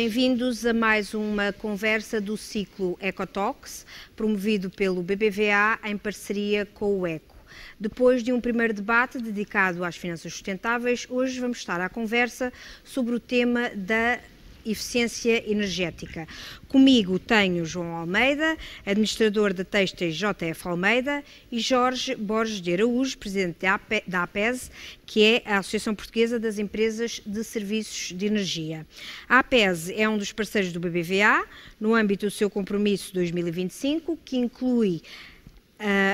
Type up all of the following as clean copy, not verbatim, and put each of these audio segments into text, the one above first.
Bem-vindos a mais uma conversa do ciclo Ecotalks, promovido pelo BBVA em parceria com o ECO. Depois de um primeiro debate dedicado às finanças sustentáveis, hoje vamos estar à conversa sobre o tema da eficiência energética. Comigo tenho João Almeida, administrador da Têxteis JF Almeida, e Jorge Borges de Araújo, presidente da APES, que é a Associação Portuguesa das Empresas de Serviços de Energia. A APES é um dos parceiros do BBVA, no âmbito do seu compromisso 2025, que inclui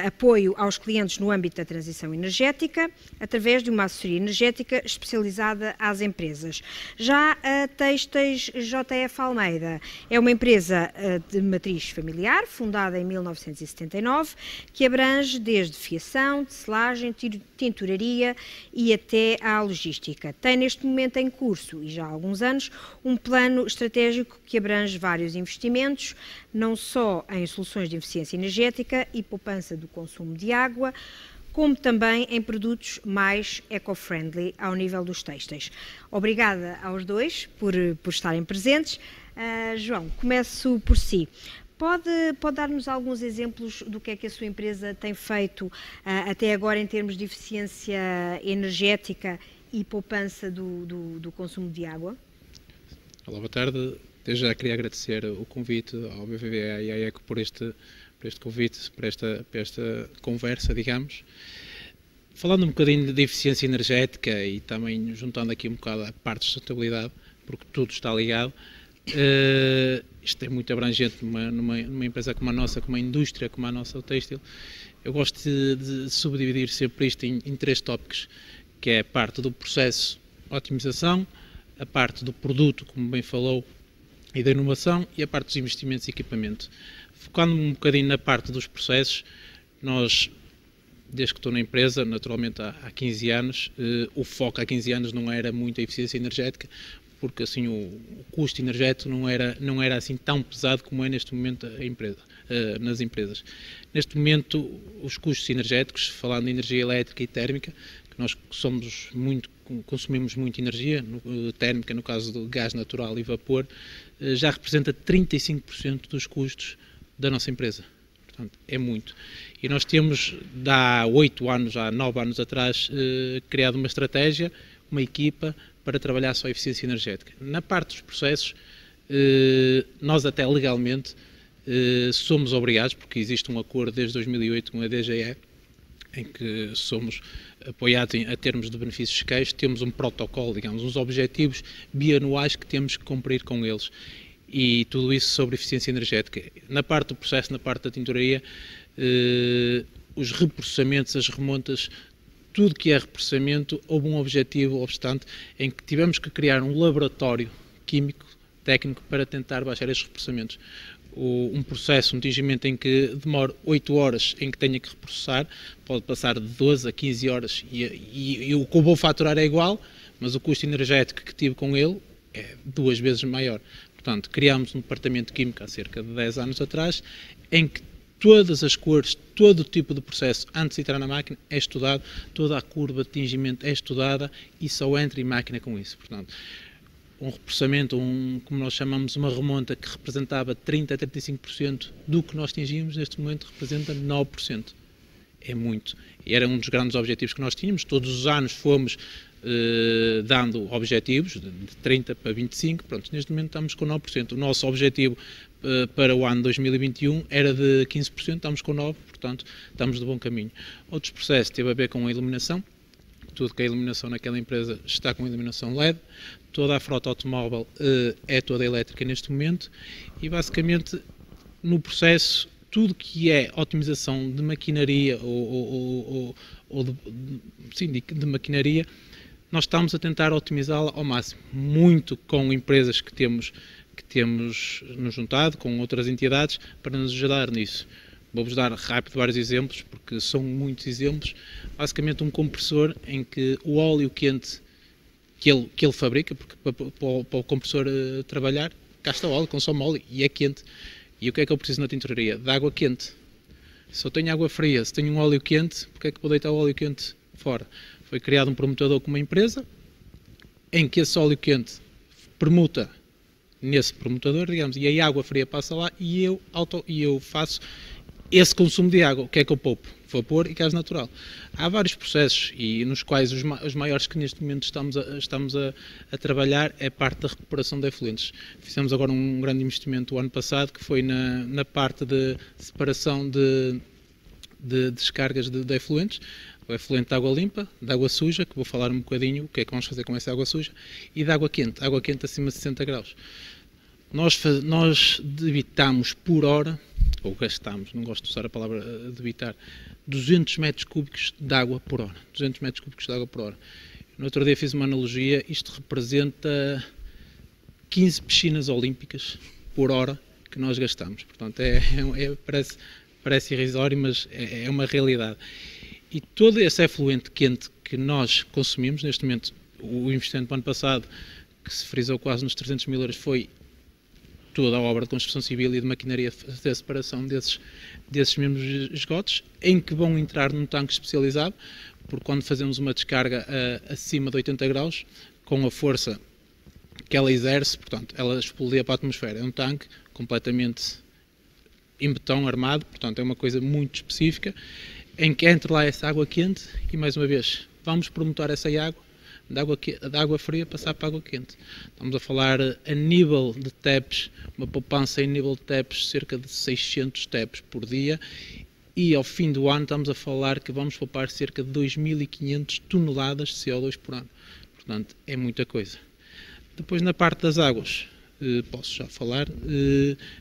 apoio aos clientes no âmbito da transição energética, através de uma assessoria energética especializada às empresas. Já a Têxteis JF Almeida é uma empresa de matriz familiar, fundada em 1979, que abrange desde fiação, tecelagem, tinturaria e até à logística. Tem neste momento em curso, e já há alguns anos, um plano estratégico que abrange vários investimentos, não só em soluções de eficiência energética e poupança do consumo de água, como também em produtos mais eco-friendly ao nível dos têxteis. Obrigada aos dois por estarem presentes. João, começo por si. Pode dar-nos alguns exemplos do que é que a sua empresa tem feito até agora em termos de eficiência energética e poupança do consumo de água? Olá, boa tarde. Eu já queria agradecer o convite ao BBVA e à ECO por este convite, por esta conversa, digamos. Falando um bocadinho de eficiência energética e também juntando aqui um bocado a parte de sustentabilidade, porque tudo está ligado, isto é muito abrangente numa empresa como a nossa, como a indústria, como a nossa, o têxtil. Eu gosto de subdividir sempre isto em três tópicos, que é a parte do processo, otimização, a parte do produto, como bem falou, e da inovação, e a parte dos investimentos e equipamento. Focando um bocadinho na parte dos processos, nós, desde que estou na empresa, naturalmente há 15 anos, o foco há 15 anos não era muito a eficiência energética, porque assim o custo energético não era assim tão pesado como é neste momento nas empresas. Neste momento, os custos energéticos, falando de energia elétrica e térmica, que nós consumimos muito energia, térmica no caso do gás natural e vapor, já representa 35% dos custos da nossa empresa. Portanto, é muito. E nós temos, há 8 anos, há 9 anos atrás, criado uma estratégia, uma equipa, para trabalhar só a eficiência energética. Na parte dos processos, nós até legalmente somos obrigados, porque existe um acordo desde 2008 com a DGE, em que somos apoiados a termos de benefícios fiscais, temos um protocolo, digamos, uns objetivos bianuais que temos que cumprir com eles. E tudo isso sobre eficiência energética. Na parte do processo, na parte da tinturaria, os reprocessamentos, as remontas, tudo que é reprocessamento, houve um objetivo obstante em que tivemos que criar um laboratório químico, técnico, para tentar baixar estes reprocessamentos. Um processo, um tingimento em que demora 8 horas em que tenha que reprocessar, pode passar de 12 a 15 horas e o que eu vou faturar é igual, mas o custo energético que tive com ele é 2 vezes maior. Portanto, criámos um departamento químico há cerca de 10 anos atrás, em que todas as cores, todo o tipo de processo antes de entrar na máquina é estudado, toda a curva de tingimento é estudada e só entra em máquina com isso. Portanto, um reprocessamento, como nós chamamos, uma remonta que representava 30% a 35% do que nós tingíamos, neste momento representa 9%. É muito. E era um dos grandes objetivos que nós tínhamos. Todos os anos fomos dando objetivos de 30% para 25%. Pronto, neste momento estamos com 9%. O nosso objetivo para o ano 2021 era de 15%, estamos com 9%, portanto estamos de bom caminho. Outros processos teve a ver com a iluminação. Tudo que a iluminação naquela empresa está com iluminação LED, toda a frota automóvel é toda elétrica neste momento e basicamente no processo tudo que é otimização de maquinaria de maquinaria, nós estamos a tentar otimizá-la ao máximo, muito com empresas que temos nos juntado, com outras entidades, para nos ajudar nisso. Vou-vos dar rápido vários exemplos, porque são muitos exemplos. Basicamente um compressor em que o óleo quente que ele fabrica, porque para o compressor trabalhar, cá está o óleo, consome óleo e é quente. E o que é que eu preciso na tinturaria? De água quente. Se eu tenho água fria, se tenho um óleo quente, porque é que vou deitar o óleo quente fora? Foi criado um permutador com uma empresa, em que esse óleo quente permuta nesse permutador, digamos, e a água fria passa lá e eu faço esse consumo de água. O que é que eu poupo? Vapor e gás natural. Há vários processos e nos quais os maiores que neste momento estamos a trabalhar é a parte da recuperação de efluentes. Fizemos agora um grande investimento o ano passado que foi na parte de separação de descargas de efluentes, o efluente de água limpa, de água suja, que vou falar um bocadinho o que é que vamos fazer com essa água suja, e de água quente acima de 60 graus. Nós debitamos por hora, ou gastamos, não gosto de usar a palavra debitar, 200 metros cúbicos de água por hora. 200 metros cúbicos de água por hora. No outro dia fiz uma analogia, isto representa 15 piscinas olímpicas por hora que nós gastamos. Portanto, parece irrisório, mas é uma realidade. E todo esse efluente quente que nós consumimos, neste momento, o investimento do ano passado, que se frisou quase nos 300 mil euros, foi toda a obra de construção civil e de maquinaria de separação desses mesmos esgotos, em que vão entrar num tanque especializado, porque quando fazemos uma descarga acima de 80 graus, com a força que ela exerce, portanto, ela explodia para a atmosfera. É um tanque completamente em betão armado, portanto, é uma coisa muito específica, em que entra lá essa água quente e, mais uma vez, vamos permutar essa água da água fria passar para a água quente. Estamos a falar a nível de TEPs, uma poupança em nível de TEPs, cerca de 600 TEPs por dia, e ao fim do ano estamos a falar que vamos poupar cerca de 2.500 toneladas de CO2 por ano. Portanto, é muita coisa. Depois, na parte das águas, posso já falar,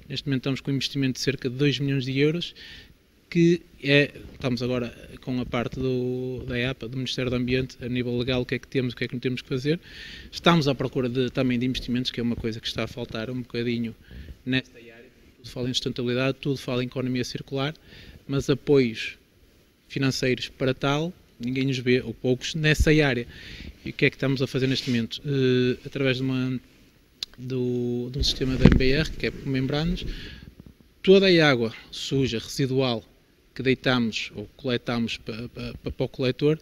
neste momento estamos com um investimento de cerca de 2 milhões de euros, estamos agora com a parte da EAPA, do Ministério do Ambiente, a nível legal, o que é que temos, o que é que não temos que fazer. Estamos à procura também de investimentos, que é uma coisa que está a faltar um bocadinho nesta área. Tudo fala em sustentabilidade, tudo fala em economia circular, mas apoios financeiros para tal, ninguém nos vê, ou poucos, nessa área. E o que é que estamos a fazer neste momento? Através de um sistema da MBR, que é por membranas, toda a água suja, residual, que deitamos ou coletamos para o coletor,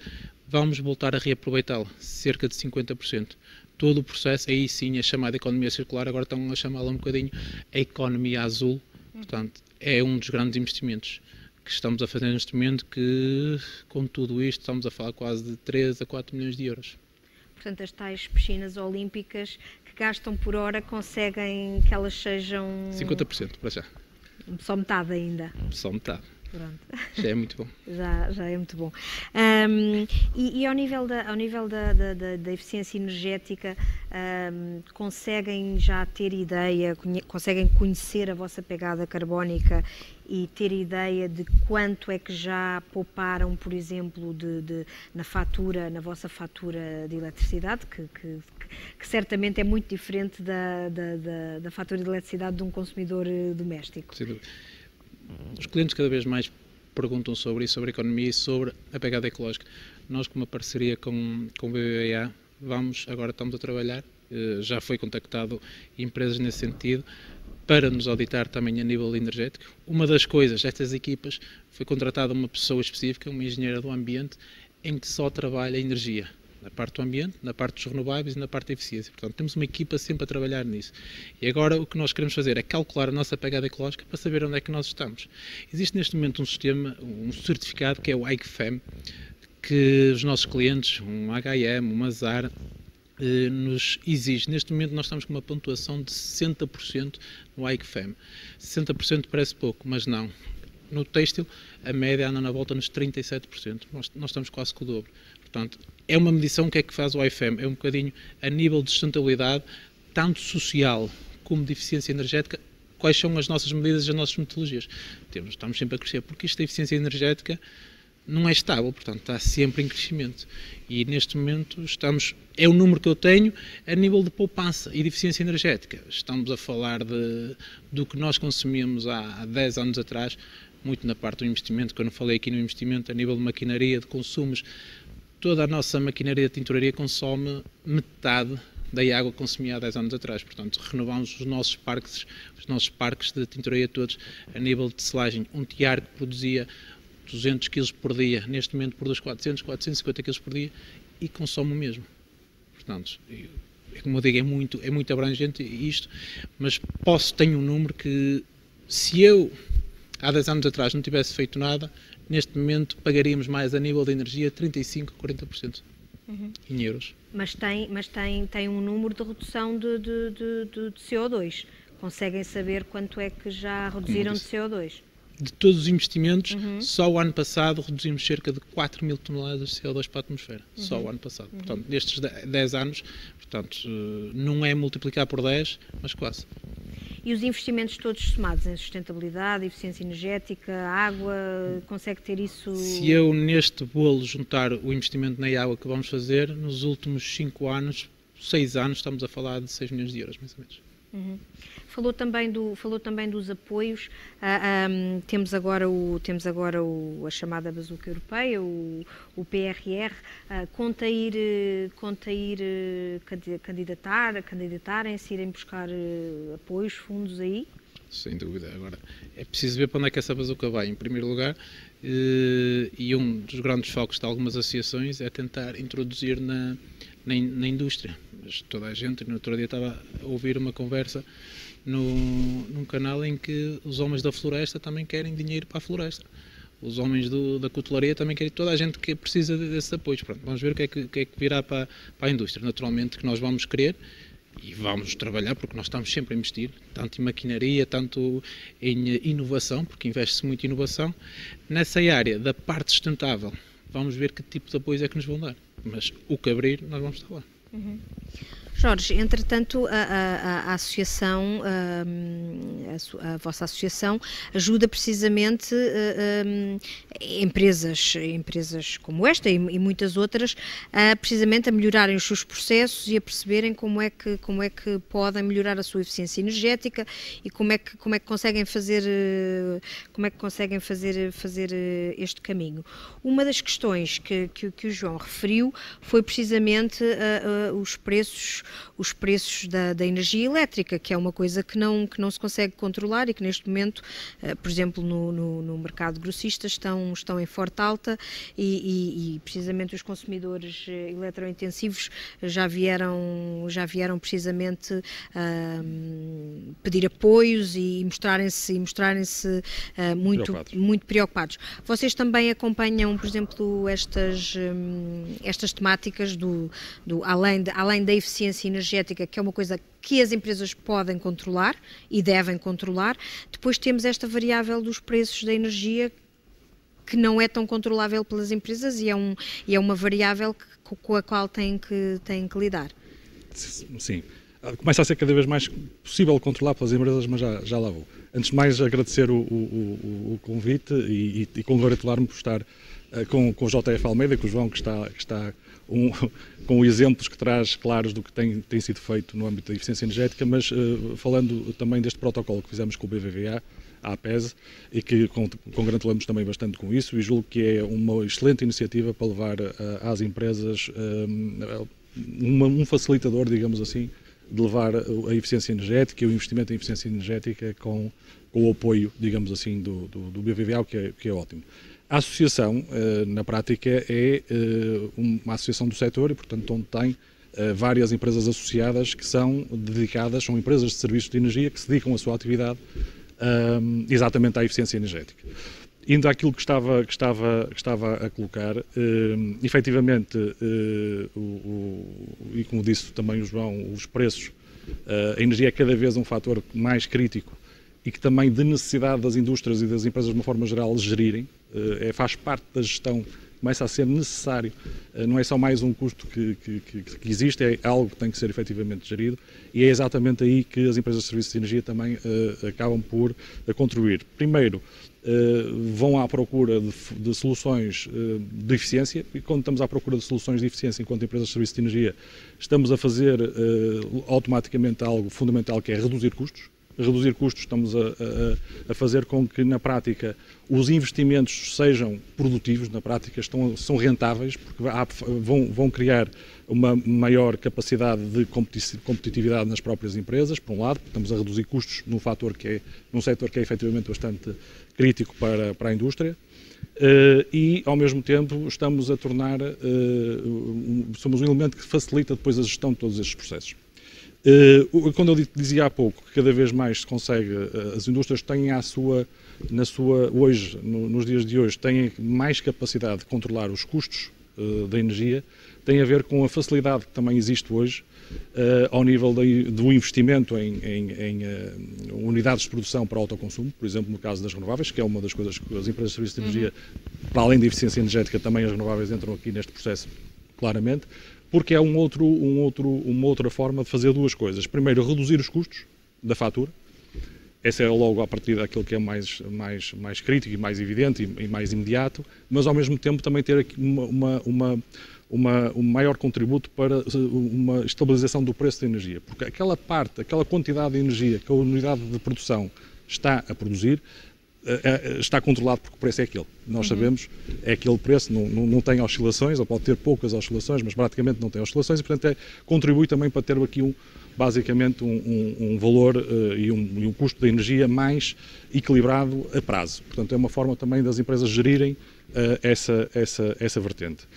vamos voltar a reaproveitá-la, cerca de 50%. Todo o processo, aí sim, é chamada economia circular, agora estão a chamá-la um bocadinho a economia azul. Portanto, é um dos grandes investimentos que estamos a fazer neste momento, que com tudo isto estamos a falar quase de 3 a 4 milhões de euros. Portanto, as tais piscinas olímpicas que gastam por hora, conseguem que elas sejam... 50% para já. Só metade ainda? Só metade. Pronto. Já é muito bom. Já é muito bom. E ao nível da eficiência energética, conseguem já ter ideia, conseguem conhecer a vossa pegada carbónica e ter ideia de quanto é que já pouparam, por exemplo, na vossa fatura de eletricidade, que certamente é muito diferente da fatura de eletricidade de um consumidor doméstico? Sim. Os clientes cada vez mais perguntam sobre isso, sobre a economia e sobre a pegada ecológica. Nós, com uma parceria com o BBVA, agora estamos a trabalhar, já foi contactado empresas nesse sentido, para nos auditar também a nível energético. Uma das coisas, estas equipas, foi contratada uma pessoa específica, uma engenheira do ambiente, em que só trabalha a energia. Na parte do ambiente, na parte dos renováveis e na parte da eficiência. Portanto, temos uma equipa sempre a trabalhar nisso. E agora o que nós queremos fazer é calcular a nossa pegada ecológica para saber onde é que nós estamos. Existe neste momento um sistema, um certificado que é o IGFEM, que os nossos clientes, um HM, um Mazar, nos exige. Neste momento nós estamos com uma pontuação de 60% no IGFEM. 60% parece pouco, mas não. No têxtil, a média anda na volta nos 37%. Nós estamos quase com o dobro. Portanto, é uma medição que é que faz o IFEM, é um bocadinho a nível de sustentabilidade, tanto social como de eficiência energética, quais são as nossas medidas e as nossas metodologias. Estamos sempre a crescer, porque isto da eficiência energética não é estável, portanto está sempre em crescimento. E neste momento é o número que eu tenho a nível de poupança e de eficiência energética. Estamos a falar do que nós consumíamos há 10 anos atrás, muito na parte do investimento, que eu não falei aqui no investimento, a nível de maquinaria, de consumos. Toda a nossa maquinaria de tinturaria consome metade da água que consumia há 10 anos atrás. Portanto, renovamos os nossos parques de tinturaria todos a nível de selagem. Um tiar que produzia 200 kg por dia, neste momento produz 450 kg por dia e consome o mesmo. Portanto, como eu digo, é muito abrangente isto, mas tenho um número que, se eu, há 10 anos atrás, não tivesse feito nada, neste momento pagaríamos mais a nível de energia 35% a 40% em euros. Mas tem um número de redução de CO2. Conseguem saber quanto é que já reduziram de CO2? De todos os investimentos, só o ano passado reduzimos cerca de 4 mil toneladas de CO2 para a atmosfera. Só o ano passado. Portanto, nestes 10 anos, portanto, não é multiplicar por 10, mas quase. E os investimentos todos somados em sustentabilidade, eficiência energética, água, consegue ter isso? Se eu neste bolo juntar o investimento na água que vamos fazer, nos últimos 5 anos, 6 anos, estamos a falar de 6 milhões de euros, mais ou menos. Falou também dos apoios. Temos agora a chamada bazuca europeia, o PRR. Conta ir candidatarem-se, irem buscar apoios, fundos aí? Sem dúvida. Agora, é preciso ver para onde é que essa bazuca vai, em primeiro lugar, e um dos grandes focos de algumas associações é tentar introduzir na indústria. Mas toda a gente, no outro dia estava a ouvir uma conversa num canal em que os homens da floresta também querem dinheiro para a floresta. Os homens da cutelaria também querem, toda a gente que precisa desses apoios. Pronto, vamos ver o que é que virá para a indústria. Naturalmente que nós vamos querer e vamos trabalhar, porque nós estamos sempre a investir, tanto em maquinaria, tanto em inovação, porque investe-se muito em inovação. Nessa área da parte sustentável, vamos ver que tipo de apoios é que nos vão dar. Mas o que abrir, nós vamos estar lá. Jorge, entretanto, a associação, a vossa associação, ajuda precisamente empresas como esta e muitas outras precisamente a melhorarem os seus processos e a perceberem como é que podem melhorar a sua eficiência energética e como é que conseguem fazer este caminho. Uma das questões que o João referiu foi precisamente os preços da energia elétrica, que é uma coisa que não se consegue controlar e que neste momento, por exemplo, no mercado grossista estão em forte alta e precisamente os consumidores eletrointensivos já vieram precisamente pedir apoios e mostrarem-se muito preocupados. Vocês também acompanham, por exemplo, estas temáticas além da eficiência energética, que é uma coisa que as empresas podem controlar e devem controlar. Depois temos esta variável dos preços da energia que não é tão controlável pelas empresas e é uma variável com a qual têm que lidar. Sim. Começa a ser cada vez mais possível controlar pelas empresas, mas já lá vou. Antes de mais, agradecer o convite e congratular-me por estar com o JF Almeida, com o João, que está com exemplos que traz claros do que tem sido feito no âmbito da eficiência energética, mas falando também deste protocolo que fizemos com o BBVA, a APES, e que congratulamos também bastante com isso, e julgo que é uma excelente iniciativa para levar às empresas um facilitador, digamos assim, de levar a eficiência energética e o investimento em eficiência energética com o apoio, digamos assim, do BBVA, o que é ótimo. A associação, na prática, é uma associação do setor e, portanto, onde tem várias empresas associadas que são empresas de serviços de energia que se dedicam a sua atividade exatamente à eficiência energética. Indo àquilo que estava a colocar, efetivamente, e como disse também o João, os preços, a energia é cada vez um fator mais crítico e que também de necessidade das indústrias e das empresas de uma forma geral gerirem, faz parte da gestão, começa a ser necessário, não é só mais um custo que existe, é algo que tem que ser efetivamente gerido e é exatamente aí que as empresas de serviços de energia também acabam por contribuir. Primeiro, vão à procura de soluções de eficiência e quando estamos à procura de soluções de eficiência enquanto empresas de serviços de energia, estamos a fazer automaticamente algo fundamental que é reduzir custos. Reduzir custos, estamos a fazer com que, na prática, os investimentos sejam produtivos, na prática são rentáveis, porque vão criar uma maior capacidade de competitividade nas próprias empresas, por um lado, porque estamos a reduzir custos num setor que é efetivamente bastante crítico para a indústria. E, ao mesmo tempo, estamos a tornar, somos um elemento que facilita depois a gestão de todos estes processos. Quando eu dizia há pouco que cada vez mais se consegue, as indústrias têm hoje, nos dias de hoje, têm mais capacidade de controlar os custos da energia, tem a ver com a facilidade que também existe hoje ao nível do investimento em unidades de produção para autoconsumo, por exemplo, no caso das renováveis, que é uma das coisas que as empresas de serviços de energia, para além da eficiência energética, também as renováveis entram aqui neste processo claramente, porque é uma outra forma de fazer duas coisas. Primeiro, reduzir os custos da fatura. Essa é logo a partir daquilo que é mais crítico e mais evidente e mais imediato, mas ao mesmo tempo também ter aqui um maior contributo para uma estabilização do preço da energia, porque aquela quantidade de energia que a unidade de produção está a produzir está controlado porque o preço é aquele. Nós sabemos, é aquele preço, não tem oscilações, ou pode ter poucas oscilações, mas praticamente não tem oscilações e, portanto, contribui também para ter aqui basicamente um valor e um custo de energia mais equilibrado a prazo. Portanto, é uma forma também das empresas gerirem essa vertente.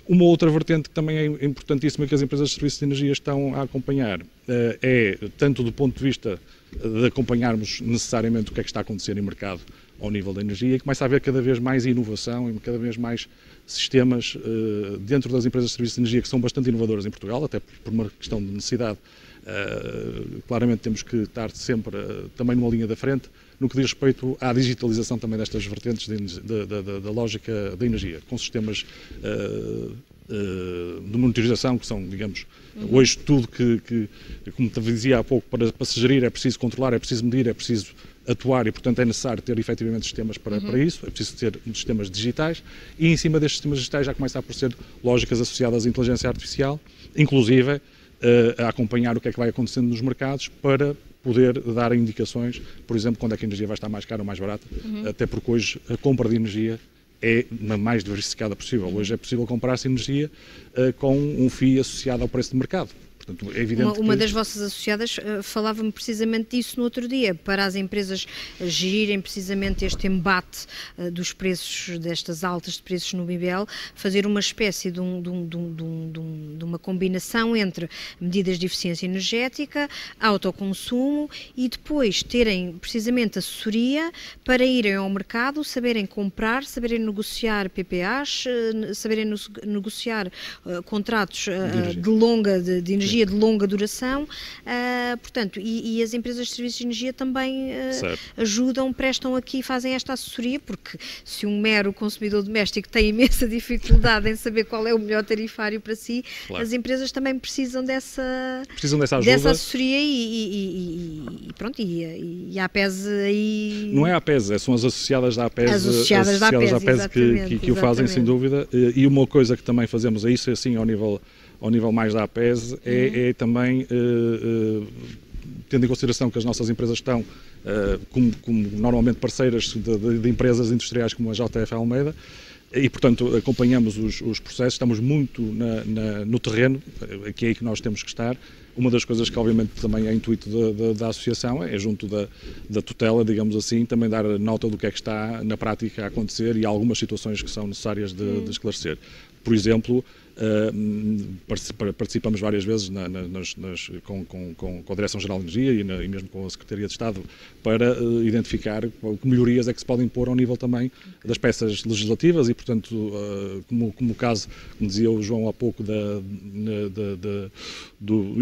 Uma outra vertente que também é importantíssima que as empresas de serviços de energia estão a acompanhar é, tanto do ponto de vista de acompanharmos necessariamente o que é que está a acontecer no mercado ao nível da energia, e começa a haver cada vez mais inovação e cada vez mais sistemas dentro das empresas de serviços de energia que são bastante inovadoras em Portugal, até por uma questão de necessidade. Claramente temos que estar sempre também numa linha da frente no que diz respeito à digitalização também destas vertentes da lógica da energia, com sistemas de monitorização que são, digamos, hoje tudo que como te dizia há pouco, para se gerir é preciso controlar, é preciso medir, é preciso atuar e, portanto, é necessário ter efetivamente sistemas para isso, é preciso ter sistemas digitais e em cima destes sistemas digitais já começa a aparecer lógicas associadas à inteligência artificial, inclusive a acompanhar o que é que vai acontecendo nos mercados para poder dar indicações, por exemplo, quando é que a energia vai estar mais cara ou mais barata, até porque hoje a compra de energia é a mais diversificada possível. Hoje é possível comprar-se energia com um FII associado ao preço de mercado. Portanto, é evidente uma das vossas associadas falava-me precisamente disso no outro dia, para as empresas gerirem precisamente este embate dos preços, destas altas de preços no BBL, fazer uma espécie de uma combinação entre medidas de eficiência energética, autoconsumo e depois terem precisamente assessoria para irem ao mercado, saberem comprar, saberem negociar PPAs, saberem negociar contratos de energia de longa duração, portanto, e as empresas de serviços de energia também ajudam, prestam aqui, fazem esta assessoria, porque se um mero consumidor doméstico tem imensa dificuldade em saber qual é o melhor tarifário para si, as empresas também precisam dessa ajuda, dessa assessoria e pronto, e a APES aí... Não é a APES, são as associadas da APES, associadas da APES que o fazem, sem dúvida, e uma coisa que também fazemos é isso, assim, ao nível mais da APES, é também, tendo em consideração que as nossas empresas estão como normalmente parceiras de empresas industriais como a JF Almeida, e, portanto, acompanhamos os processos, estamos muito no terreno, que é aí que nós temos que estar. Uma das coisas que, obviamente, também é intuito da associação é, junto da tutela, digamos assim, também dar nota do que é que está na prática a acontecer e algumas situações que são necessárias de esclarecer. Por exemplo, participamos várias vezes com a Direção-Geral de Energia e mesmo com a Secretaria de Estado para identificar que melhorias é que se podem pôr ao nível também das peças legislativas e, portanto, como o caso, como dizia o João há pouco,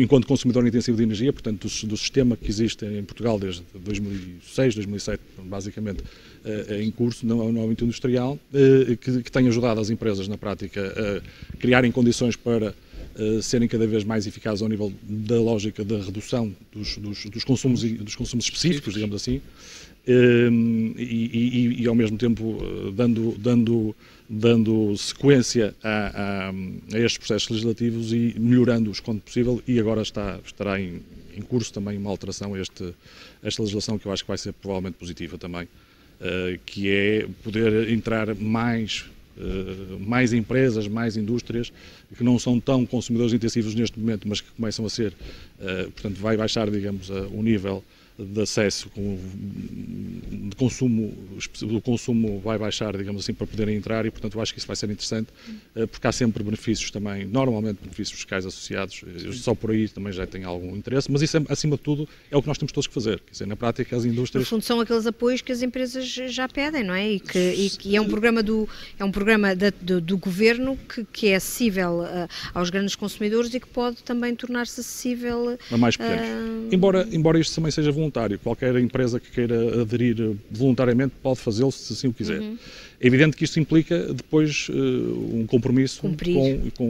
enquanto consumidor intensivo de energia, portanto, do sistema que existe em Portugal desde 2006, 2007, basicamente, em curso no âmbito industrial, que tem ajudado as empresas na prática a criarem condições para serem cada vez mais eficazes ao nível da lógica da redução dos consumos específicos, digamos assim, e ao mesmo tempo dando sequência a estes processos legislativos e melhorando-os quando possível, e agora estará em curso também uma alteração a esta legislação que eu acho que vai ser provavelmente positiva também, que é poder entrar mais empresas, mais indústrias que não são tão consumidores intensivos neste momento, mas que começam a ser, portanto vai baixar, digamos, o nível de acesso, de consumo, o consumo vai baixar, digamos assim, para poderem entrar e, portanto, eu acho que isso vai ser interessante, porque há sempre benefícios também, normalmente benefícios fiscais associados, só por aí também já tem algum interesse, mas isso, acima de tudo, é o que nós temos todos que fazer. Quer dizer, na prática, as indústrias... No fundo, são aqueles apoios que as empresas já pedem, não é? E é um programa do governo que é acessível aos grandes consumidores e que pode também tornar-se acessível a mais pequenos. Embora isto também seja voluntário, qualquer empresa que queira aderir voluntariamente pode fazê-lo se assim o quiser. É evidente que isto implica depois um compromisso com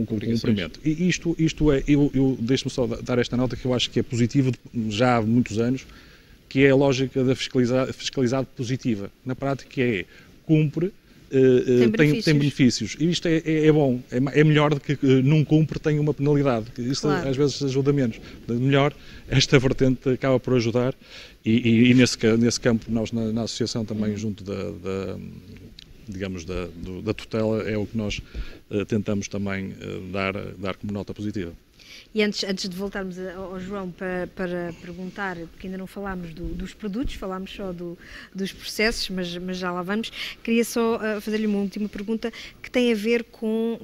o cumprimento. E isto é, eu deixo-me só dar esta nota que eu acho que é positivo já há muitos anos, que é a lógica da fiscalidade positiva. Na prática é cumpre, tem benefícios. E isto é bom, é melhor do que não cumpre, tem uma penalidade. Isto às vezes ajuda menos. Melhor, esta vertente acaba por ajudar e nesse campo nós na associação também junto da tutela é o que nós tentamos também dar como nota positiva. E antes de voltarmos ao João para perguntar, porque ainda não falámos dos produtos, falámos só dos processos, mas já lá vamos, queria só fazer-lhe uma última pergunta que tem a ver com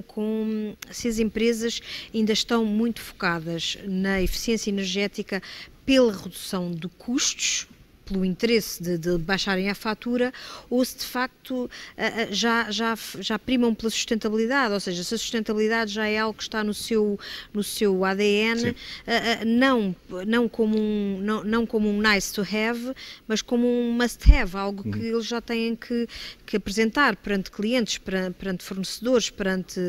se as empresas ainda estão muito focadas na eficiência energética pela redução de custos, pelo interesse de baixarem a fatura, ou se de facto já primam pela sustentabilidade, ou seja, se a sustentabilidade já é algo que está no seu ADN, não como um nice to have, mas como um must have, algo que eles já têm que apresentar perante clientes, perante fornecedores, perante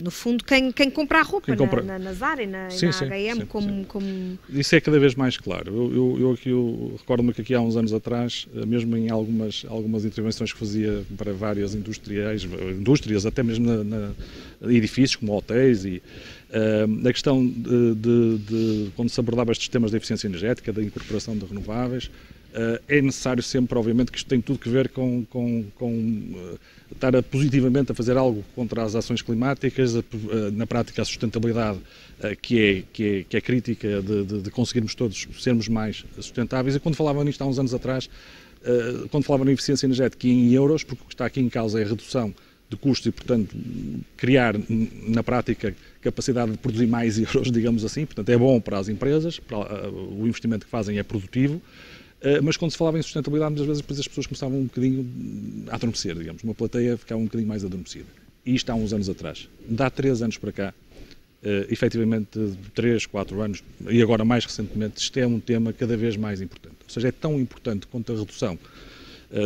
no fundo quem compra a roupa na Zara e na H&M, como... Isso é cada vez mais claro. Eu recordo-me que aqui há uns anos atrás, mesmo em algumas intervenções que fazia para várias indústrias, até mesmo em edifícios como hotéis, e a questão de quando se abordava estes temas da eficiência energética, da incorporação de renováveis, é necessário sempre, obviamente, que isto tem tudo que ver com estar positivamente a fazer algo contra as ações climáticas, na prática a sustentabilidade, que é crítica de conseguirmos todos sermos mais sustentáveis. E quando falava nisto há uns anos atrás, quando falava na eficiência energética em euros, porque o que está aqui em causa é a redução de custos e, portanto, criar na prática capacidade de produzir mais euros, digamos assim. Portanto, é bom para as empresas, o investimento que fazem é produtivo. Mas quando se falava em sustentabilidade, muitas vezes depois as pessoas começavam um bocadinho a adormecer, digamos, uma plateia ficava um bocadinho mais adormecida. E isto há uns anos atrás. Dá 3 anos para cá, efetivamente 3, 4 anos, e agora mais recentemente, isto é um tema cada vez mais importante. Ou seja, é tão importante quanto a redução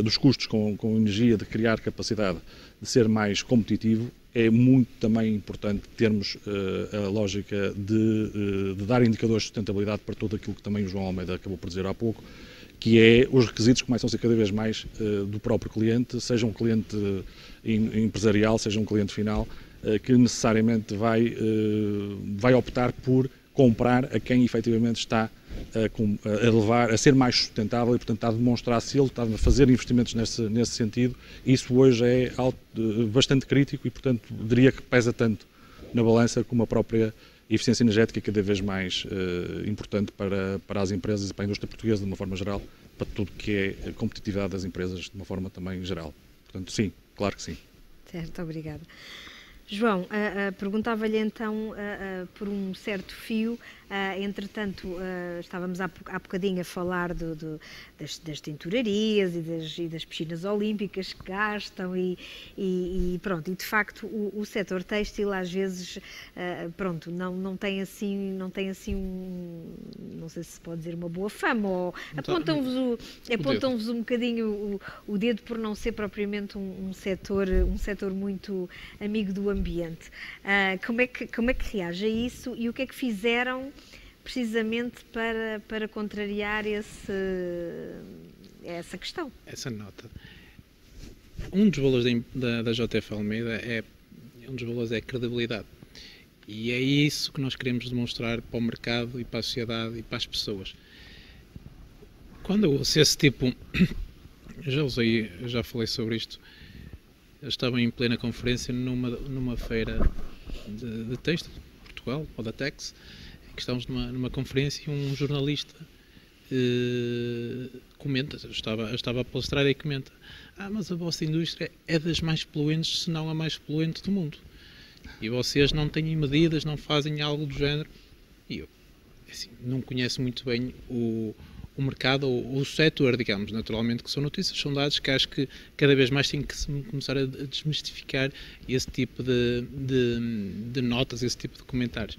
dos custos com energia, de criar capacidade de ser mais competitivo, é muito também importante termos a lógica de dar indicadores de sustentabilidade para tudo aquilo que também o João Almeida acabou por dizer há pouco, que é os requisitos que começam a ser cada vez mais do próprio cliente, seja um cliente empresarial, seja um cliente final, que necessariamente vai optar por comprar a quem efetivamente está a levar a ser mais sustentável e, portanto, está a demonstrar se ele está a fazer investimentos nesse sentido. Isso hoje é bastante crítico e, portanto, diria que pesa tanto na balança como a própria eficiência energética, cada vez mais importante para as empresas e para a indústria portuguesa de uma forma geral, para tudo que é a competitividade das empresas de uma forma também geral. Portanto, sim, claro que sim. Certo, obrigada. João, perguntava-lhe então por um certo fio, entretanto estávamos há bocadinho a falar das tinturarias e das piscinas olímpicas que gastam e pronto, e de facto o setor têxtil às vezes pronto, não tem assim não sei se pode dizer uma boa fama, ou apontam-vos um bocadinho o dedo por não ser propriamente um setor muito amigo do ambiente. Como é que reage a isso e o que é que fizeram precisamente para contrariar essa questão? Essa nota. Um dos valores da JF Almeida um dos valores é a credibilidade. E é isso que nós queremos demonstrar para o mercado e para a sociedade e para as pessoas. Quando eu ouço esse tipo... Eu já falei sobre isto. Eu estava em plena conferência numa feira de têxtil, Portugal, ou da Tex, que estamos numa conferência e um jornalista comenta, eu estava a palestrar e comenta: mas a vossa indústria é das mais poluentes, se não a mais poluente do mundo. E vocês não têm medidas, não fazem algo do género. E eu, assim, não conheço muito bem o mercado ou o setor, digamos, naturalmente, que são notícias, são dados que acho que cada vez mais tem que se começar a desmistificar esse tipo de notas, esse tipo de comentários.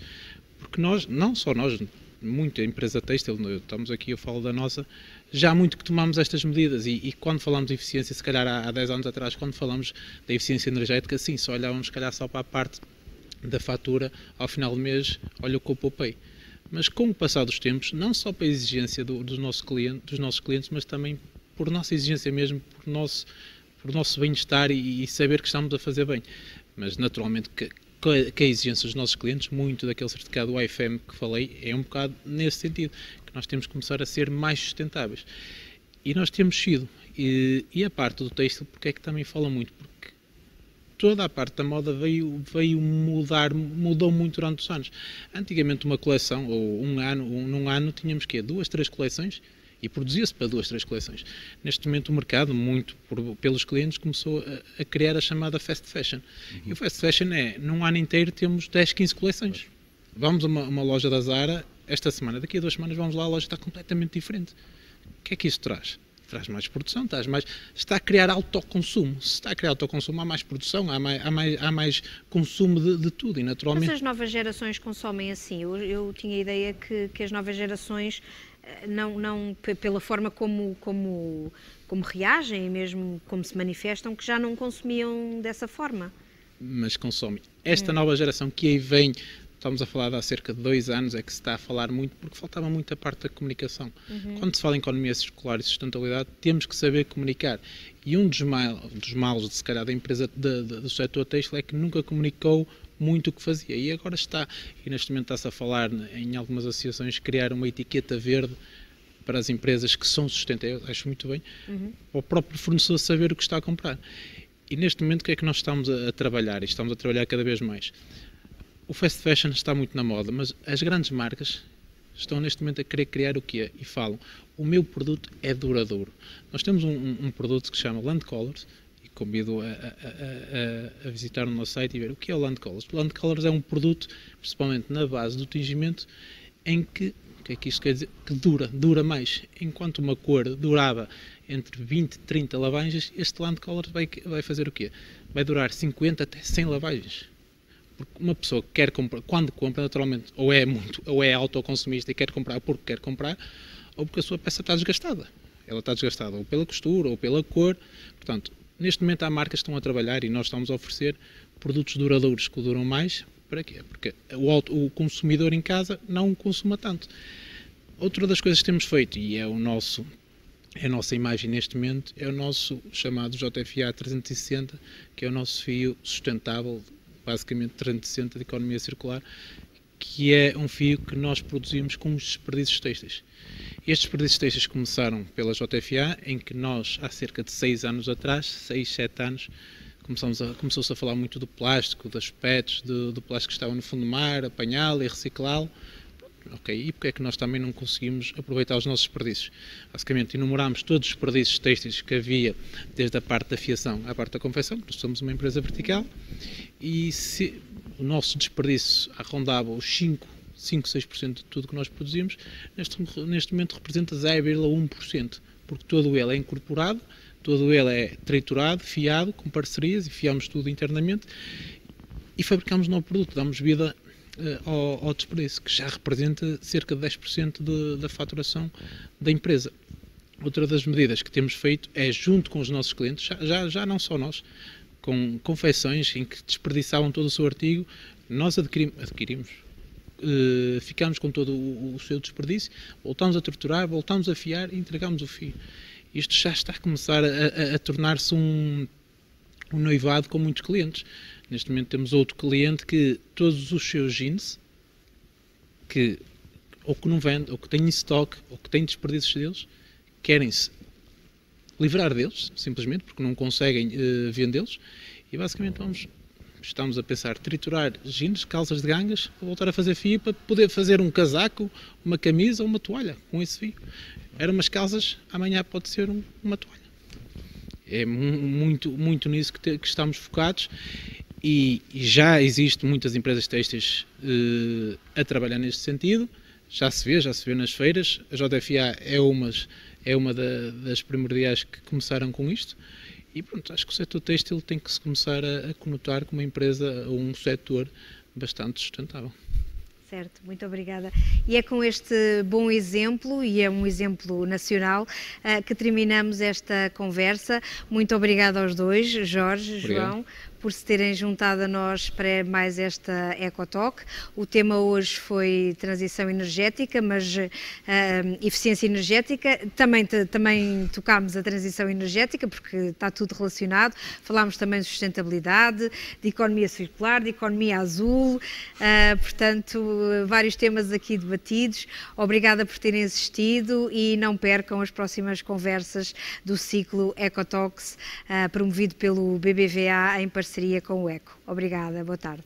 Porque nós, não só nós, muita empresa têxtil, estamos aqui, eu falo da nossa, já há muito que tomamos estas medidas e quando falamos de eficiência, se calhar há 10 anos atrás, quando falamos da eficiência energética, sim, só olhávamos se calhar só para a parte da fatura, ao final do mês, olha o que eu poupei. Mas com o passar dos tempos, não só para a exigência dos nossos clientes, mas também por nossa exigência mesmo, por nosso bem-estar e saber que estamos a fazer bem. Mas naturalmente que a exigência dos nossos clientes, muito daquele certificado IFM que falei, é um bocado nesse sentido, que nós temos que começar a ser mais sustentáveis. E nós temos sido. E a parte do têxtil, porque é que também fala muito? Porque toda a parte da moda mudou muito durante os anos. Antigamente uma coleção, ou num ano tínhamos que 2, 3 coleções, e produzia-se para 2, 3 coleções. Neste momento o mercado, muito pelos clientes, começou a criar a chamada fast fashion. E o fast fashion num ano inteiro temos 10, 15 coleções. Vamos a uma loja da Zara, esta semana, daqui a 2 semanas vamos lá, a loja está completamente diferente. O que é que isso traz? Traz mais produção, está a criar autoconsumo. Se está a criar autoconsumo, há mais produção, há mais consumo de tudo e naturalmente... Mas as novas gerações consomem assim? Eu tinha a ideia que as novas gerações, não pela forma como reagem e mesmo como se manifestam, que já não consumiam dessa forma. Mas consomem. Esta nova geração que aí vem... Estamos a falar de há cerca de 2 anos, é que se está a falar muito, porque faltava muita parte da comunicação. Quando se fala em economia circular e sustentabilidade, temos que saber comunicar. E um dos males, se calhar, da empresa do setor têxtil é que nunca comunicou muito o que fazia. E agora e neste momento está-se a falar, em algumas associações, criar uma etiqueta verde para as empresas que são sustentáveis, acho muito bem, para o próprio fornecedor saber o que está a comprar. E neste momento, o que é que nós estamos a trabalhar? E estamos a trabalhar cada vez mais. O fast fashion está muito na moda, mas as grandes marcas estão neste momento a querer criar o quê? E falam: o meu produto é duradouro. Nós temos um produto que se chama Land Colors, e convido a visitar o nosso site e ver o que é o Land Colors. O Land Colors é um produto, principalmente na base do tingimento, em que, o que é que isto quer dizer? Que dura mais. Enquanto uma cor durava entre 20 e 30 lavagens, este Land Colors vai fazer o quê? Vai durar 50 até 100 lavagens. Porque uma pessoa que quer comprar, quando compra, naturalmente, ou é autoconsumista e quer comprar porque quer comprar, ou porque a sua peça está desgastada. Ela está desgastada ou pela costura ou pela cor. Portanto, neste momento há marcas que estão a trabalhar e nós estamos a oferecer produtos duradouros que duram mais. Para quê? Porque o consumidor em casa não consuma tanto. Outra das coisas que temos feito, e é a nossa imagem neste momento, é o nosso chamado JFA 360, que é o nosso fio sustentável, basicamente 360 de economia circular, que é um fio que nós produzimos com os desperdícios têxteis. Estes desperdícios têxteis começaram pela JFA, em que nós, há cerca de 6 anos atrás, 6, 7 anos, começou-se a falar muito do plástico, das PETs, do plástico que estava no fundo do mar, apanhá-lo e reciclá-lo. Ok, e porque é que nós também não conseguimos aproveitar os nossos desperdícios? Basicamente, enumerámos todos os desperdícios têxteis que havia, desde a parte da fiação à parte da confecção, nós somos uma empresa vertical, e se o nosso desperdício arrondava os 5, 6% de tudo que nós produzimos, neste momento representa 0,1%, porque todo ele é incorporado, todo ele é triturado, fiado, com parcerias, e fiamos tudo internamente, e fabricamos um novo produto, damos vida ao desperdício, que já representa cerca de 10% da faturação da empresa. Outra das medidas que temos feito é, junto com os nossos clientes, já não só nós, com confecções em que desperdiçavam todo o seu artigo, nós adquirimos, ficamos com todo o seu desperdício, voltamos a triturar, voltamos a fiar e entregamos o fio. Isto já está a começar a tornar-se um noivado com muitos clientes. Neste momento temos outro cliente que todos os seus jeans, ou que não vende, ou que tem em stock, ou que tem desperdícios deles, querem-se livrar deles, simplesmente, porque não conseguem vendê-los, e basicamente vamos estamos a pensar triturar jeans, calças de gangas, para voltar a fazer fio, para poder fazer um casaco, uma camisa ou uma toalha com esse fio. Eram umas calças, amanhã pode ser uma toalha. É muito nisso que estamos focados, e já existem muitas empresas têxteis a trabalhar neste sentido. Já se vê nas feiras. A JFA é uma das primordiais que começaram com isto. E pronto, acho que o setor têxtil tem que se começar a conotar como uma empresa ou um setor bastante sustentável. Certo, muito obrigada. E é com este bom exemplo, e é um exemplo nacional, que terminamos esta conversa. Muito obrigada aos dois, Jorge, João, por se terem juntado a nós para mais esta EcoTalk. O tema hoje foi transição energética, mas eficiência energética. Também tocámos a transição energética, porque está tudo relacionado. Falámos também de sustentabilidade, de economia circular, de economia azul, portanto, vários temas aqui debatidos. Obrigada por terem assistido e não percam as próximas conversas do ciclo EcoTalks, promovido pelo BBVA em parceria com o ECO. Obrigada, boa tarde.